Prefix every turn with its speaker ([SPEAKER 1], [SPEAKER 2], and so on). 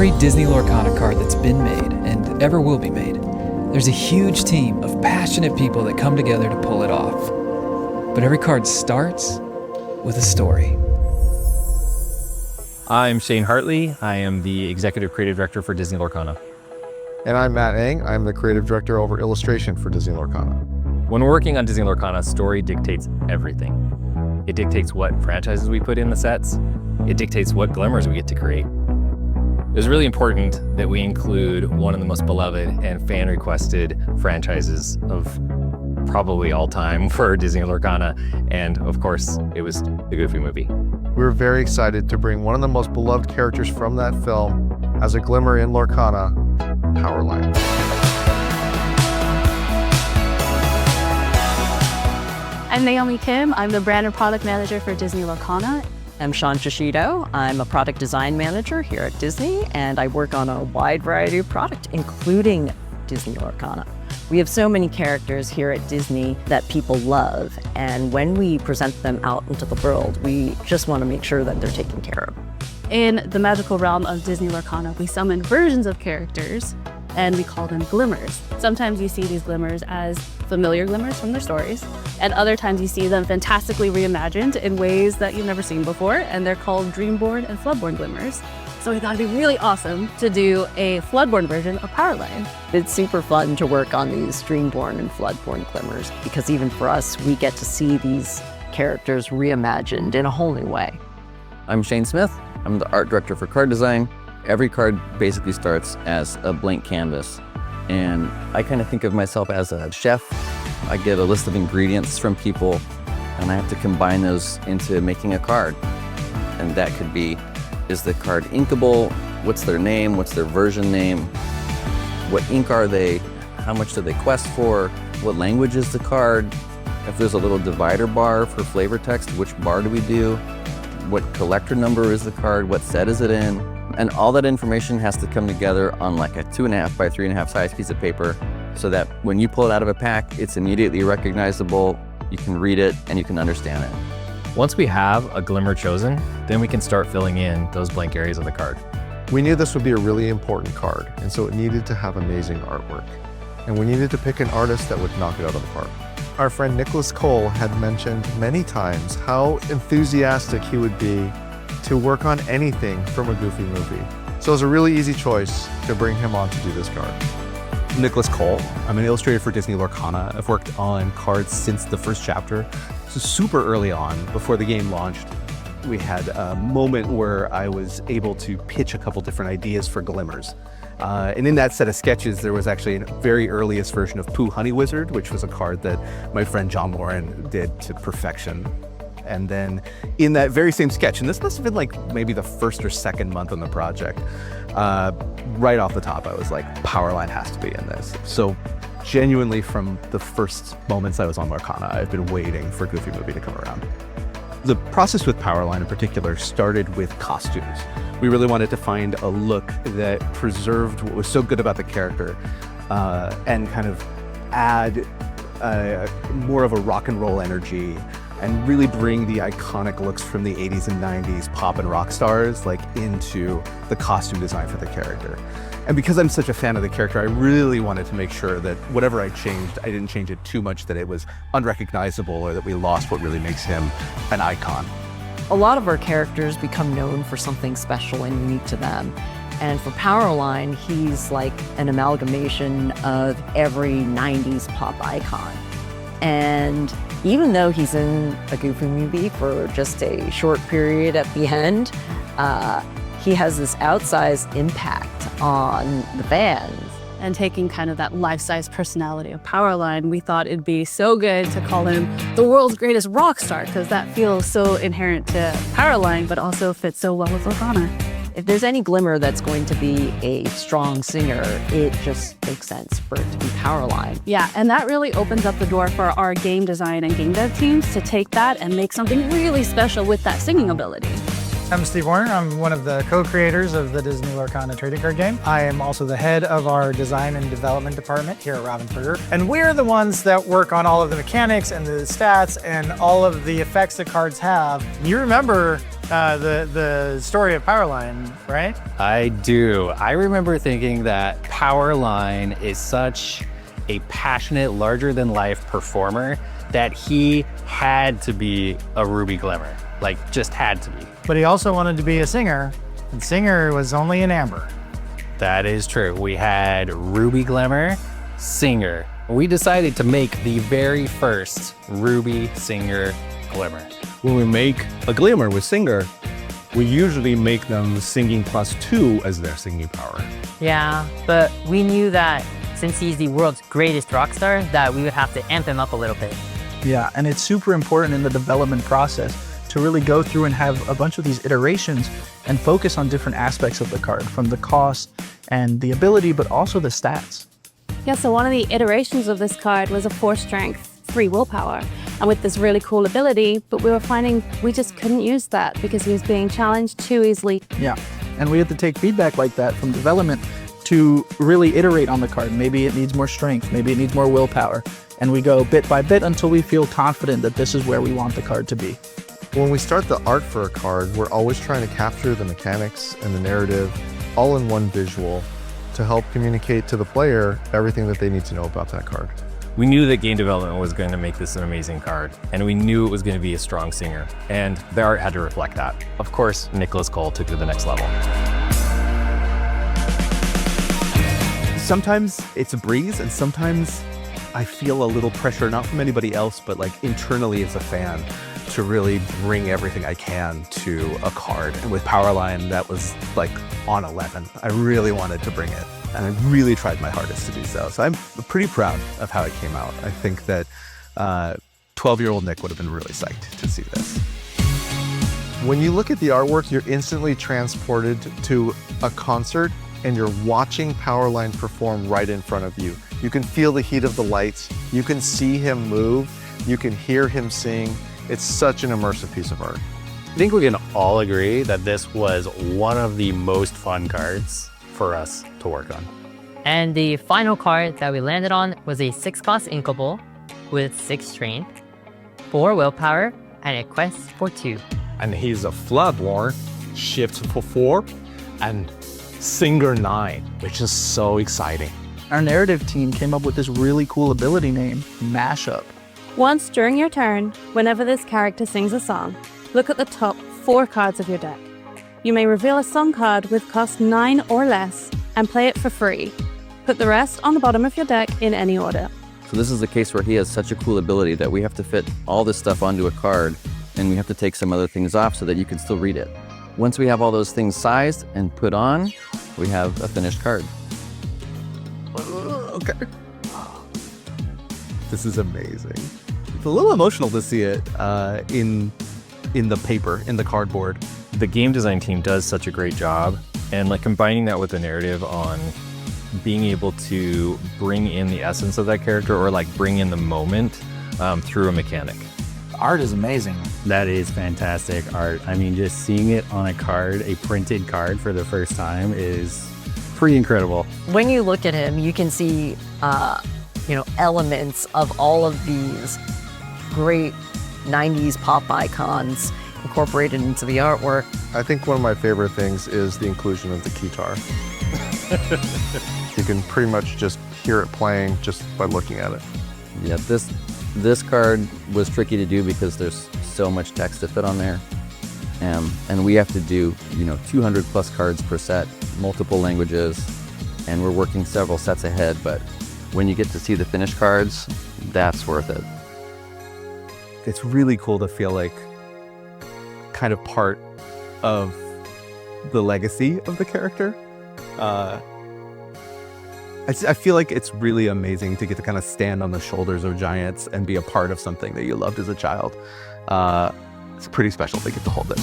[SPEAKER 1] every Disney Lorcana card that's been made and ever will be made, there's a huge team of passionate people that come together to pull it off. But every card starts with a story.
[SPEAKER 2] I'm Shane Hartley. I am the Executive Creative Director for Disney Lorcana.
[SPEAKER 3] And I'm Matt Eng. I'm the Creative Director over illustration for Disney Lorcana.
[SPEAKER 2] When we're working on Disney Lorcana, story dictates everything. It dictates what franchises we put in the sets. It dictates what glimmers we get to create. It was really important that we include one of the most beloved and fan-requested franchises of probably all time for Disney Lorcana, and of course, it was the Goofy movie.
[SPEAKER 3] We were very excited to bring one of the most beloved characters from that film as a glimmer in Lorcana, Powerline.
[SPEAKER 4] I'm Naomi Kim. I'm the brand and product manager for Disney Lorcana.
[SPEAKER 5] I'm Sean Shishido. I'm a product design manager here at Disney, and I work on a wide variety of product, including Disney Lorcana. We have so many characters here at Disney that people love, and when we present them out into the world, we just want to make sure that they're taken care of.
[SPEAKER 4] In the magical realm of Disney Lorcana, we summon versions of characters, and we call them glimmers. Sometimes you see these glimmers as familiar glimmers from their stories, and other times you see them fantastically reimagined in ways that you've never seen before, and they're called Dreamborn and Floodborn glimmers. So we thought it'd be really awesome to do a Floodborn version of Powerline.
[SPEAKER 5] It's super fun to work on these Dreamborn and Floodborn glimmers, because even for us, we get to see these characters reimagined in a whole new way.
[SPEAKER 6] I'm Shane Smith. I'm the art director for card design. Every card basically starts as a blank canvas. And I kind of think of myself as a chef. I get a list of ingredients from people, and I have to combine those into making a card. And that could be, is the card inkable? What's their name? What's their version name? What ink are they? How much do they quest for? What language is the card? If there's a little divider bar for flavor text, which bar do we do? What collector number is the card? What set is it in? And all that information has to come together on like a 2.5 by 3.5 size piece of paper so that when you pull it out of a pack, it's immediately recognizable, you can read it, and you can understand it.
[SPEAKER 2] Once we have a glimmer chosen, then we can start filling in those blank areas of the card.
[SPEAKER 3] We knew this would be a really important card, and so it needed to have amazing artwork. And we needed to pick an artist that would knock it out of the park. Our friend Nicholas Cole had mentioned many times how enthusiastic he would be to work on anything from a Goofy movie. So it was a really easy choice to bring him on to do this card.
[SPEAKER 7] Nicholas Cole. I'm an illustrator for Disney Lorcana. I've worked on cards since the first chapter. So super early on, before the game launched, we had a moment where I was able to pitch a couple different ideas for glimmers. And in that set of sketches, there was actually a very earliest version of Pooh Honey Wizard, which was a card that my friend John Lauren did to perfection. And then in that very same sketch, and this must have been like maybe the first or second month on the project, right off the top, I was like, Powerline has to be in this. So genuinely from the first moments I was on Lorcana, I've been waiting for Goofy Movie to come around. The process with Powerline in particular started with costumes. We really wanted to find a look that preserved what was so good about the character and kind of add more of a rock and roll energy and really bring the iconic looks from the 80s and 90s pop and rock stars like into the costume design for the character. And because I'm such a fan of the character, I really wanted to make sure that whatever I changed, I didn't change it too much that it was unrecognizable or that we lost what really makes him an icon.
[SPEAKER 5] A lot of our characters become known for something special and unique to them. And for Powerline, he's like an amalgamation of every 90s pop icon. And even though he's in a Goofy movie for just a short period at the end, he has this outsized impact on the fans.
[SPEAKER 4] And taking kind of that life-size personality of Powerline, we thought it'd be so good to call him the world's greatest rock star, because that feels so inherent to Powerline, but also fits so well with Lorcana.
[SPEAKER 5] If there's any glimmer that's going to be a strong singer, it just makes sense for it to be Powerline.
[SPEAKER 4] Yeah, and that really opens up the door for our game design and game dev teams to take that and make something really special with that singing ability.
[SPEAKER 8] I'm Steve Warner. I'm one of the co-creators of the Disney Lorcana trading card game. I am also the head of our design and development department here at Ravensburger. And we're the ones that work on all of the mechanics and the stats and all of the effects that cards have. You remember the story of Powerline, right?
[SPEAKER 2] I do. I remember thinking that Powerline is such a passionate, larger-than-life performer that he had to be a Ruby Glimmer. Like, just had to be.
[SPEAKER 8] But he also wanted to be a singer, and singer was only an Amber.
[SPEAKER 2] That is true. We had Ruby Glimmer, Singer. We decided to make the very first Ruby Singer Glimmer.
[SPEAKER 7] When we make a Glimmer with Singer, we usually make them singing +2 as their singing power.
[SPEAKER 9] Yeah, but we knew that since he's the world's greatest rock star, that we would have to amp him up a little bit.
[SPEAKER 10] Yeah, and it's super important in the development process to really go through and have a bunch of these iterations and focus on different aspects of the card, from the cost and the ability, but also the stats.
[SPEAKER 4] Yeah, so one of the iterations of this card was a 4 strength, 3 willpower, and with this really cool ability, but we were finding we just couldn't use that because he was being challenged too easily.
[SPEAKER 10] Yeah, and we had to take feedback like that from development to really iterate on the card. Maybe it needs more strength, maybe it needs more willpower, and we go bit by bit until we feel confident that this is where we want the card to be.
[SPEAKER 3] When we start the art for a card, we're always trying to capture the mechanics and the narrative all in one visual to help communicate to the player everything that they need to know about that card.
[SPEAKER 2] We knew that game development was going to make this an amazing card, and we knew it was going to be a strong singer, and the art had to reflect that. Of course, Nicholas Cole took it to the next level.
[SPEAKER 7] Sometimes it's a breeze, and sometimes I feel a little pressure, not from anybody else, but like internally as a fan, to really bring everything I can to a card. And with Powerline, that was like on 11. I really wanted to bring it, and I really tried my hardest to do so. So I'm pretty proud of how it came out. I think that 12-year-old Nick would have been really psyched to see this.
[SPEAKER 3] When you look at the artwork, you're instantly transported to a concert and you're watching Powerline perform right in front of you. You can feel the heat of the lights, you can see him move, you can hear him sing. It's such an immersive piece of art.
[SPEAKER 11] I think we can all agree that this was one of the most fun cards for us to work on.
[SPEAKER 9] And the final card that we landed on was a 6-cost Inkable with 6 strength, 4 willpower, and a quest for 2.
[SPEAKER 7] And he's a Floodlord, shift for 4, and Singer 9, which is so exciting.
[SPEAKER 10] Our narrative team came up with this really cool ability name, Mashup.
[SPEAKER 4] Once during your turn, whenever this character sings a song, look at the top 4 cards of your deck. You may reveal a song card with cost 9 or less and play it for free. Put the rest on the bottom of your deck in any order.
[SPEAKER 6] So this is a case where he has such a cool ability that we have to fit all this stuff onto a card, and we have to take some other things off so that you can still read it. Once we have all those things sized and put on, we have a finished card.
[SPEAKER 7] Okay. This is amazing. It's a little emotional to see it in the paper, in the cardboard.
[SPEAKER 2] The game design team does such a great job, and like combining that with the narrative on being able to bring in the essence of that character, or like bring in the moment through a mechanic.
[SPEAKER 10] Art is amazing.
[SPEAKER 11] That is fantastic art. I mean, just seeing it on a card, a printed card for the first time is pretty incredible.
[SPEAKER 5] When you look at him, you can see, elements of all of these great 90s pop icons incorporated into the artwork.
[SPEAKER 3] I think one of my favorite things is the inclusion of the guitar. You can pretty much just hear it playing just by looking at it.
[SPEAKER 6] Yeah, this card was tricky to do because there's so much text to fit on there. And we have to do, 200 plus cards per set, multiple languages, and we're working several sets ahead, but when you get to see the finished cards, that's worth it.
[SPEAKER 7] It's really cool to feel like kind of part of the legacy of the character. I feel like it's really amazing to get to kind of stand on the shoulders of giants and be a part of something that you loved as a child. It's pretty special to get to hold it.